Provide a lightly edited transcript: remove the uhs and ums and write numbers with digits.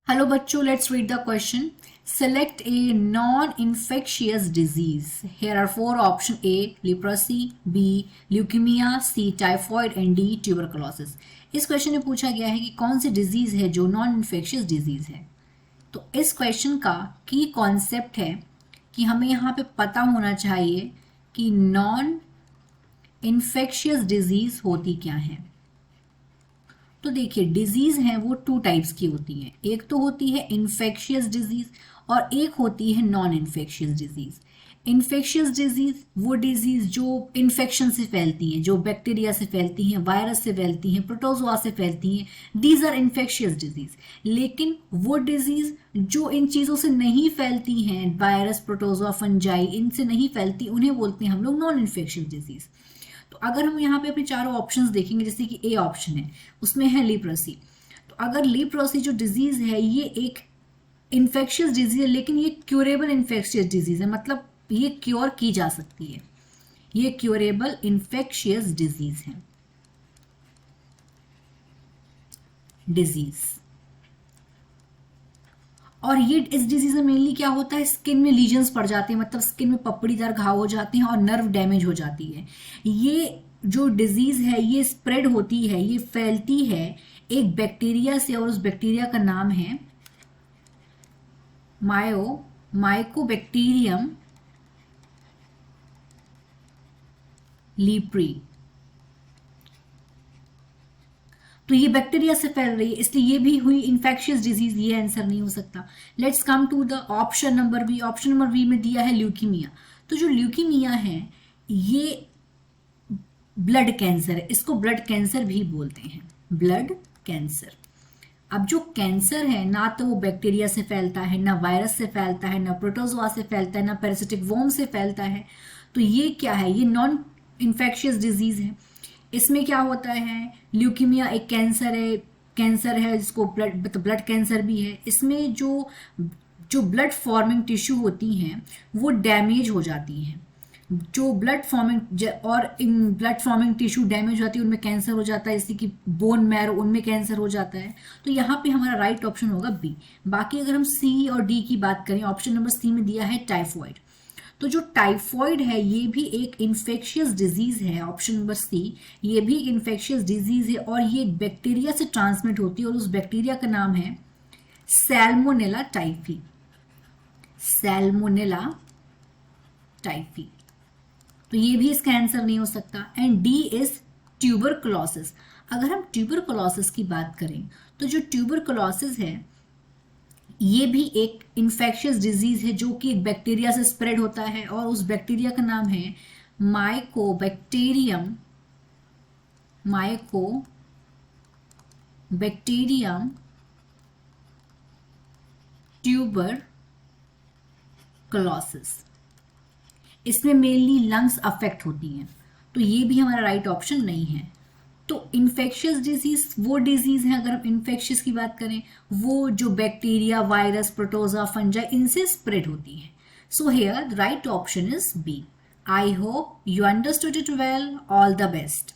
Hello बच्चों, let's read the question. Select a non-infectious disease. Here are four options: A. Leprosy, B. Leukemia, C. Typhoid and D. Tuberculosis. इस question में पूछा गया है कि कौन सी डिजीज है जो नॉन इन्फेक्शियस डिजीज है. तो इस क्वेश्चन का की कॉन्सेप्ट है कि हमें यहाँ पे पता होना चाहिए कि नॉन इन्फेक्शियस डिजीज होती क्या है. तो देखिए, डिजीज हैं वो टू टाइप्स की होती हैं. एक तो होती है इन्फेक्शियस डिजीज और एक होती है non infectious disease. Infectious disease वो डिजीज जो इन्फेक्शन से फैलती हैं, जो बैक्टीरिया से फैलती हैं, वायरस से फैलती हैं, प्रोटोजोआ से फैलती हैं. These are infectious disease. लेकिन वो डिजीज जो इन चीज़ों से नहीं फैलती हैं, वायरस, प्रोटोजोआ, फंजाई, इनसे नहीं फैलती, उन्हें बोलते हैं हम लोग नॉन इन्फेक्शियस डिजीज. तो अगर हम यहाँ पे अपने चारों ऑप्शंस देखेंगे, जैसे कि ए ऑप्शन है, उसमें है लीप्रोसी. तो अगर लीप्रोसी जो डिजीज है ये एक इन्फेक्शियस डिजीज है, लेकिन ये क्यूरेबल इन्फेक्शियस डिजीज है, मतलब ये क्योर की जा सकती है. ये क्यूरेबल इन्फेक्शियस डिजीज है. डिजीज और ये इस डिजीज में मेनली क्या होता है, स्किन में लीजन्स पड़ जाते हैं, मतलब स्किन में पपड़ीदार घाव हो जाते हैं और नर्व डैमेज हो जाती है. ये जो डिजीज है ये स्प्रेड होती है, ये फैलती है एक बैक्टीरिया से, और उस बैक्टीरिया का नाम है माइकोबैक्टीरियम लीप्री. तो ये बैक्टीरिया से फैल रही है, इसलिए ये भी हुई इन्फेक्शियस डिजीज. ये आंसर नहीं हो सकता. Let's come to the option number B. Option number B में दिया है ल्यूकीमिया. तो जो ल्यूकीमिया है ये ब्लड कैंसर है. इसको ब्लड कैंसर भी बोलते हैं, ब्लड कैंसर. अब जो कैंसर है ना तो वो बैक्टीरिया से फैलता है, ना वायरस से फैलता है, ना प्रोटोजोआ से फैलता है, ना पैरासिटिक वॉर्म से फैलता है. तो ये क्या है, ये नॉन इन्फेक्शियस डिजीज है. इसमें क्या होता है, ल्यूकीमिया एक कैंसर है जिसको ब्लड कैंसर भी है. इसमें जो जो ब्लड फॉर्मिंग टिश्यू होती हैं वो डैमेज हो जाती हैं. जो ब्लड फॉर्मिंग और in blood forming tissue damage हो जाती है, उनमें कैंसर हो जाता है, जैसे कि बोन मैरो, उनमें कैंसर हो जाता है. तो यहाँ पे हमारा राइट ऑप्शन होगा बी. बाकी अगर हम सी और डी की बात करें, ऑप्शन नंबर सी में दिया है टाइफॉइड. तो जो टाइफॉइड है ये भी एक इन्फेक्शियस डिजीज है. ऑप्शन नंबर सी, ये भी एक इन्फेक्शियस डिजीज है और ये बैक्टीरिया से ट्रांसमिट होती है, और उस बैक्टीरिया का नाम है सैल्मोनेला टाइफी. Salmonella typhi. तो ये भी इसका आंसर नहीं हो सकता. And D is tuberculosis. अगर हम ट्यूबरकुलोसिस की बात करें तो जो ट्यूबरकुलोसिस है ये भी एक इन्फेक्शियस डिजीज है जो कि एक बैक्टीरिया से स्प्रेड होता है, और उस बैक्टीरिया का नाम है माइकोबैक्टीरियम ट्यूबरकुलोसिस. इसमें मेनली लंग्स अफेक्ट होती हैं. तो ये भी हमारा राइट ऑप्शन नहीं है. तो इन्फेक्शियस डिजीज वो डिजीज है, अगर हम इन्फेक्शियस की बात करें, वो जो बैक्टीरिया, वायरस, प्रोटोजा, फंजा, इनसे स्प्रेड होती है. So here the right option is B. I hope you understood it well. All the best.